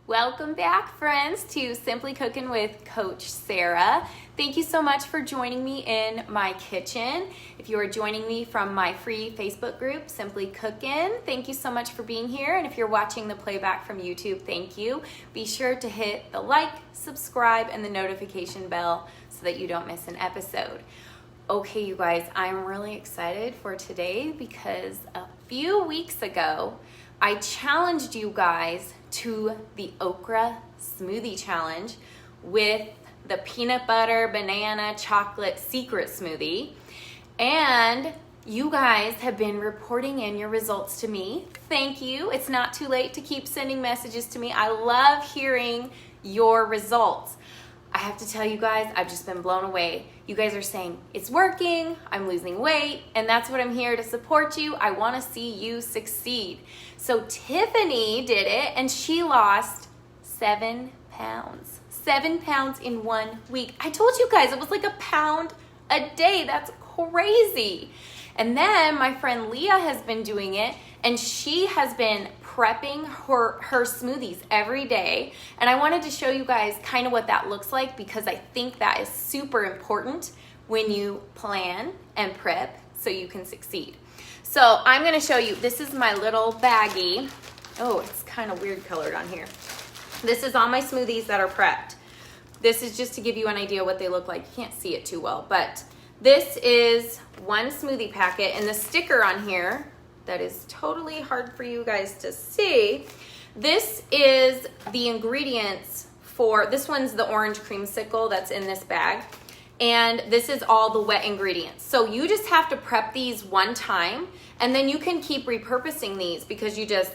Welcome back, friends, to Simply Cookin with Coach Sarah. Thank you so much for joining me in my kitchen. If you are joining me from my free Facebook group, Simply Cookin, thank you so much for being here. And if you're watching the playback from YouTube, thank you. Be sure to hit the like, subscribe, and the notification bell so that you don't miss an episode. Okay, you guys, I'm really excited for today because a few weeks ago, I challenged you guys to the Okra Smoothie Challenge with the peanut butter, banana, chocolate secret smoothie. And you guys have been reporting in your results to me. Thank you. It's not too late to keep sending messages to me. I love hearing your results. I have to tell you guys, I've just been blown away. You guys are saying, it's working, I'm losing weight, and that's what I'm here to support you. I wanna see you succeed. So Tiffany did it, and she lost 7 pounds. 7 pounds in 1 week. I told you guys, it was like a pound a day. That's crazy. And then my friend Leah has been doing it, and she has been prepping her smoothies every day. And I wanted to show you guys kind of what that looks like because I think that is super important when you plan and prep so you can succeed. So I'm gonna show you, this is my little baggie. Oh, it's kind of weird colored on here. This is all my smoothies that are prepped. This is just to give you an idea what they look like. You can't see it too well, but this is one smoothie packet, and the sticker on here that is totally hard for you guys to see. This is the ingredients for, this one's the orange creamsicle that's in this bag. And this is all the wet ingredients. So you just have to prep these one time, and then you can keep repurposing these because you just,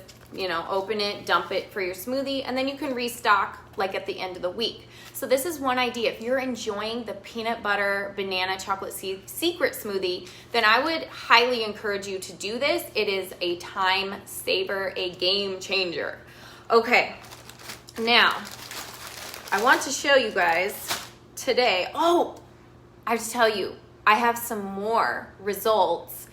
open it, dump it for your smoothie, and then you can restock like at the end of the week. So this is one idea. If you're enjoying the peanut butter banana chocolate secret smoothie, then I would highly encourage you to do this. It is a time saver, a game changer. Okay, now I want to show you guys today. Oh, I have to tell you, I have some more results.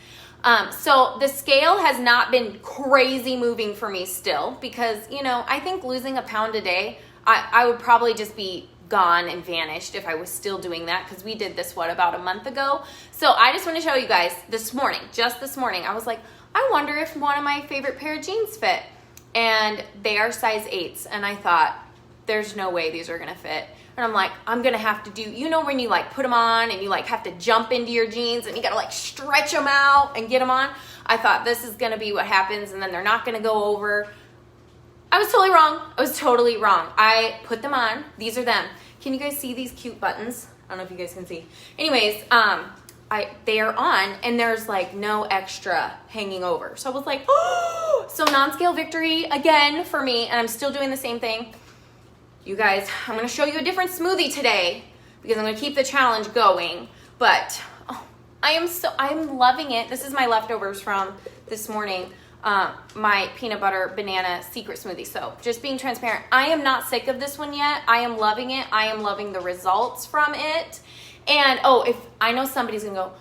So the scale has not been crazy moving for me still because, I think losing a pound a day, I would probably just be gone and vanished if I was still doing that because we did this, about a month ago. So I just want to show you guys just this morning, I was like, I wonder if one of my favorite pair of jeans fit. And they are size 8s. And I thought, there's no way these are going to fit. And I'm like, I'm going to have to do, when you put them on and you have to jump into your jeans and you got to stretch them out and get them on. I thought this is going to be what happens and then they're not going to go over. I was totally wrong. I put them on. These are them. Can you guys see these cute buttons? I don't know if you guys can see. Anyways, they are on and there's no extra hanging over. So I was like, oh, so non-scale victory again for me. And I'm still doing the same thing. You guys, I'm going to show you a different smoothie today because I'm going to keep the challenge going. But I'm loving it. This is my leftovers from this morning. My peanut butter banana secret smoothie. So just being transparent, I am not sick of this one yet. I am loving it. I am loving the results from it. And if I know somebody's gonna go,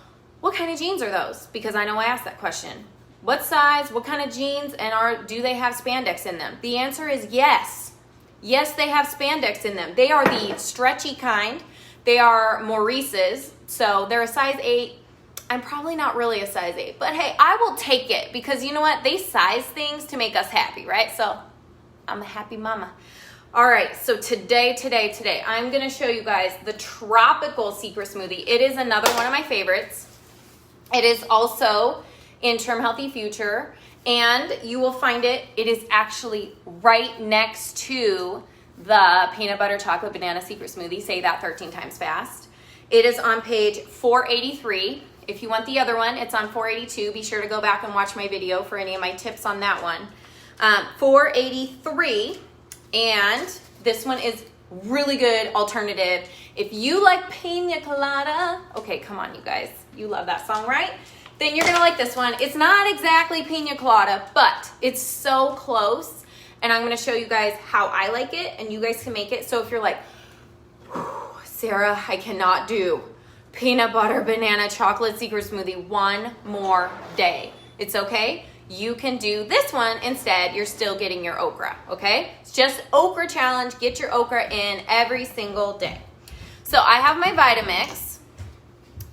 what kind of jeans are those? Because I know I asked that question. What size, what kind of jeans, and do they have spandex in them? The answer is yes. Yes, they have spandex in them. They are the stretchy kind. They are Maurice's. So they're a size 8. I'm probably not really a size 8, but hey, I will take it because you know what? They size things to make us happy, right? So I'm a happy mama. All right, so today, I'm gonna show you guys the Tropical Secret Smoothie. It is another one of my favorites. It is also in Term Healthy Future, and you will find it is actually right next to the peanut butter chocolate banana secret smoothie. Say that 13 times fast. It is on page 483. If you want the other one, it's on 482. Be sure to go back and watch my video for any of my tips on that one. 483, and this one is really good alternative. If you like pina colada, okay, come on, you guys. You love that song, right? Then you're gonna like this one. It's not exactly pina colada, but it's so close. And I'm gonna show you guys how I like it, and you guys can make it. So if you're like, Sarah, I cannot do peanut butter banana chocolate secret smoothie one more day. It's okay. you can do this one instead. You're still getting your okra, okay? It's just okra challenge. Get your okra in every single day. So I have my Vitamix,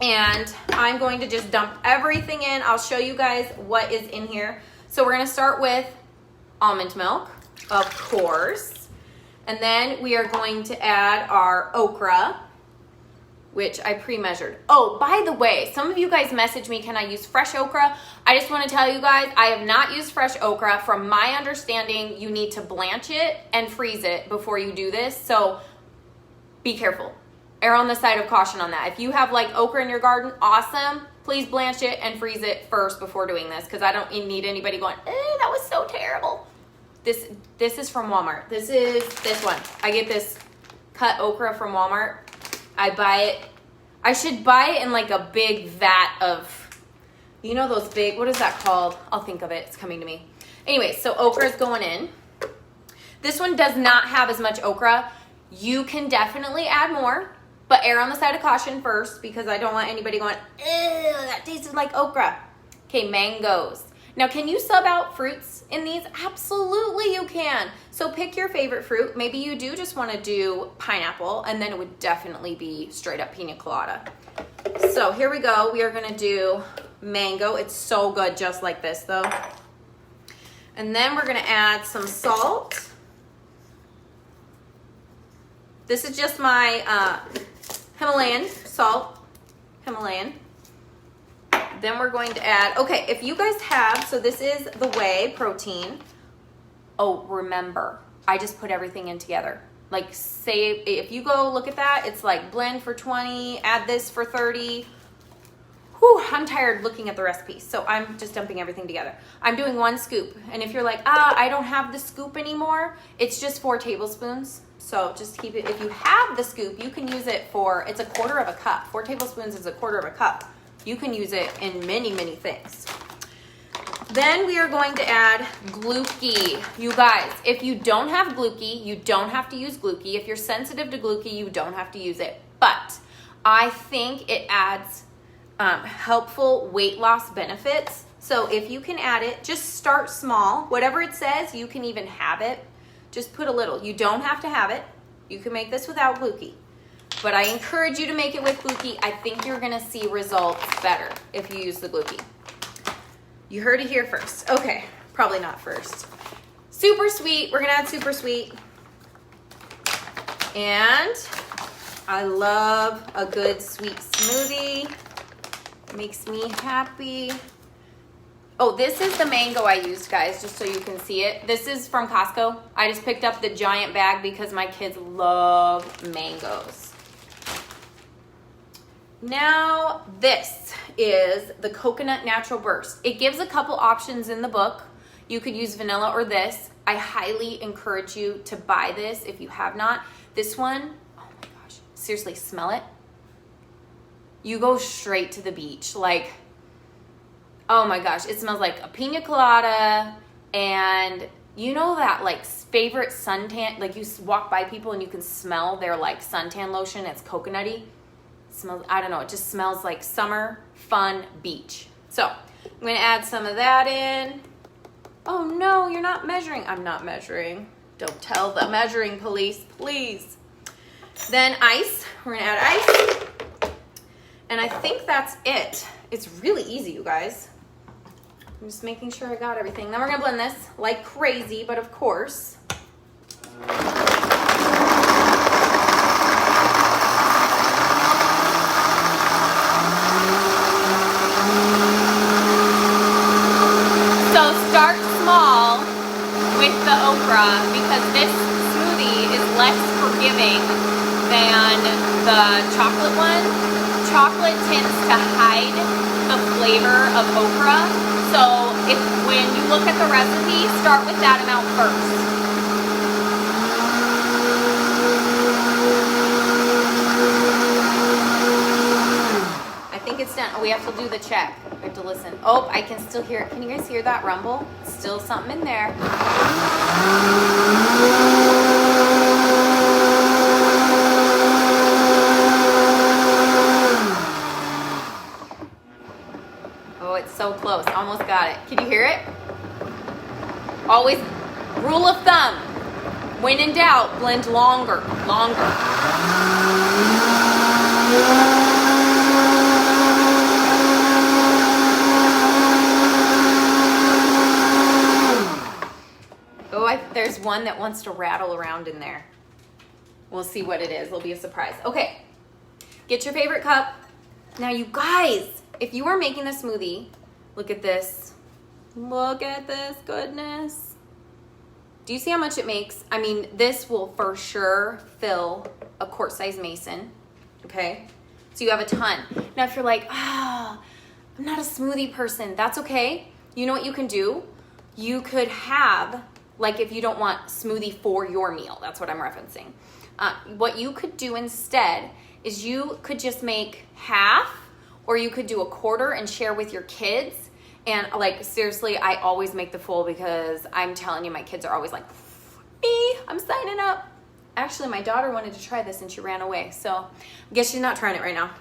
and I'm going to just dump everything in. I'll show you guys what is in here. So we're gonna start with almond milk, of course. And then we are going to add our okra, which I pre-measured. Oh, by the way, some of you guys message me, can I use fresh okra? I just wanna tell you guys, I have not used fresh okra. From my understanding, you need to blanch it and freeze it before you do this. So be careful. Err on the side of caution on that. If you have like okra in your garden, awesome. Please blanch it and freeze it first before doing this, because I don't need anybody going, that was so terrible. This is from Walmart. This is this one. I get this cut okra from Walmart. I buy it. I should buy it in like a big vat of, you know those big, what is that called? I'll think of it. It's coming to me. Anyway, so okra is going in. This one does not have as much okra. You can definitely add more, but err on the side of caution first, because I don't want anybody going, ew, that tasted like okra. Okay, mangoes. Now, can you sub out fruits in these? Absolutely you can. So pick your favorite fruit. Maybe you do just want to do pineapple, and then it would definitely be straight up pina colada. So here we go. We are going to do mango. It's so good just like this though. And then we're going to add some salt. This is just my Himalayan salt. Himalayan. Then we're going to add, okay, if you guys have, so this is the whey protein. Oh, remember, I just put everything in together. Like say, if you go look at that, it's like blend for 20, add this for 30. Whew, I'm tired looking at the recipe. So I'm just dumping everything together. I'm doing 1 scoop. And if you're like, I don't have the scoop anymore, it's just 4 tablespoons. So just keep it, if you have the scoop, you can use it for, it's 1/4 of a cup. 4 tablespoons is 1/4 of a cup. You can use it in many, many things. Then we are going to add glucose. You guys, if you don't have glucose, you don't have to use glucose. If you're sensitive to glucose, you don't have to use it. But I think it adds helpful weight loss benefits. So if you can add it, just start small. Whatever it says, you can even have it. Just put a little. You don't have to have it. You can make this without glucose. But I encourage you to make it with glucose. I think you're gonna see results better if you use the glucose. You heard it here first. Okay, probably not first. Super sweet, we're gonna add super sweet. And I love a good sweet smoothie. It makes me happy. Oh, this is the mango I used, guys, just so you can see it. This is from Costco. I just picked up the giant bag because my kids love mangoes. Now, this is the Coconut Natural Burst. It gives a couple options in the book. You could use vanilla or this. I highly encourage you to buy this if you have not. This one, oh my gosh, seriously, smell it. You go straight to the beach. Like, oh my gosh, it smells like a pina colada, and you know that like favorite suntan, like you walk by people and you can smell their like suntan lotion, it's coconutty. Smells, I don't know, it just smells like summer fun beach. So I'm gonna add some of that in. Oh no, you're not measuring. I'm not measuring. Don't tell the measuring police, please. Then ice, we're gonna add ice. And I think that's it. It's really easy, you guys. I'm just making sure I got everything. Then we're gonna blend this like crazy, but of course. Start small with the okra because this smoothie is less forgiving than the chocolate one. Chocolate tends to hide the flavor of okra. So when you look at the recipe, start with that amount first. I think it's done. Oh, we have to do the check. We have to listen. Oh, I can still hear it. Can you guys hear that rumble? Still something in there. Oh, it's so close. Almost got it. Can you hear it? When in doubt, blend longer. Oh, there's one that wants to rattle around in there. We'll see what it is. It'll be a surprise. Okay, get your favorite cup. Now you guys, if you are making a smoothie, look at this. Look at this goodness. Do you see how much it makes? I mean, this will for sure fill a quart-sized mason, okay? So you have a ton. Now if you're like, I'm not a smoothie person, that's okay. You know what you can do? You could have, like if you don't want smoothie for your meal, that's what I'm referencing. What you could do instead is you could just make half, or you could do a quarter and share with your kids. And like, seriously, I always make the full because I'm telling you, my kids are always like, me, I'm signing up. Actually, my daughter wanted to try this and she ran away. So I guess she's not trying it right now.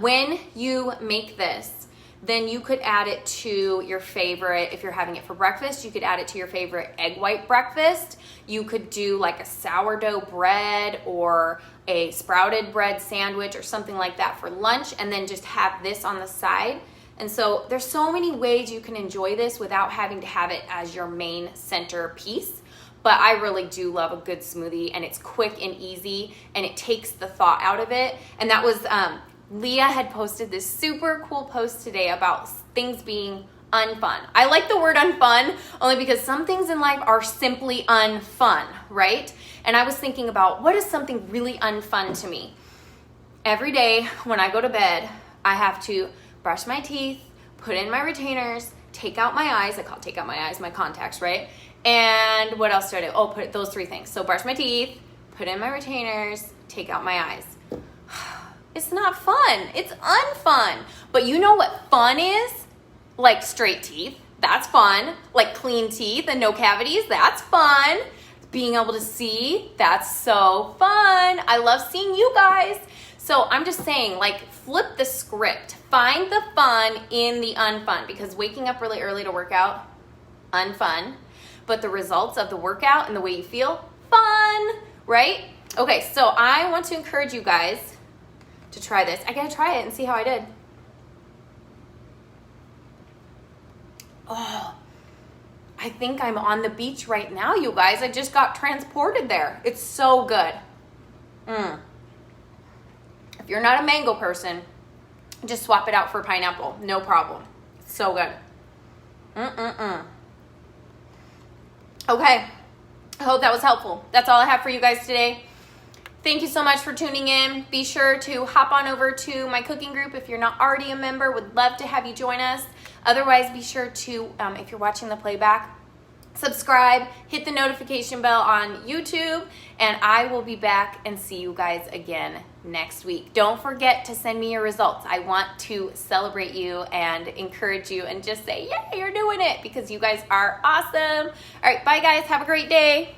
When you make this, then you could add it to your favorite, if you're having it for breakfast, you could add it to your favorite egg white breakfast. You could do like a sourdough bread or a sprouted bread sandwich or something like that for lunch, and then just have this on the side. And so there's so many ways you can enjoy this without having to have it as your main centerpiece. But I really do love a good smoothie, and it's quick and easy, and it takes the thought out of it. And that was, Leah had posted this super cool post today about things being unfun. I like the word unfun only because some things in life are simply unfun, right? And I was thinking about, what is something really unfun to me? Every day when I go to bed, I have to brush my teeth, put in my retainers, take out my eyes. Take out my eyes, my contacts, right? And what else do I do? Oh, put those three things. So brush my teeth, put in my retainers, take out my eyes. It's not fun. It's unfun. But you know what fun is? Like straight teeth. That's fun. Like clean teeth and no cavities. That's fun. Being able to see. That's so fun. I love seeing you guys. So I'm just saying, like, flip the script. Find the fun in the unfun, because waking up really early to work out, unfun. But the results of the workout and the way you feel, fun, right? Okay, so I want to encourage you guys to try this. I gotta try it and see how I did. Oh, I think I'm on the beach right now, you guys. I just got transported there. It's so good. If you're not a mango person, just swap it out for pineapple. No problem. It's so good. Okay, I hope that was helpful. That's all I have for you guys today. Thank you so much for tuning in. Be sure to hop on over to my cooking group if you're not already a member. Would love to have you join us. Otherwise, be sure to, if you're watching the playback, subscribe, hit the notification bell on YouTube, and I will be back and see you guys again next week. Don't forget to send me your results. I want to celebrate you and encourage you and just say, yeah, you're doing it, because you guys are awesome. All right, bye guys. Have a great day.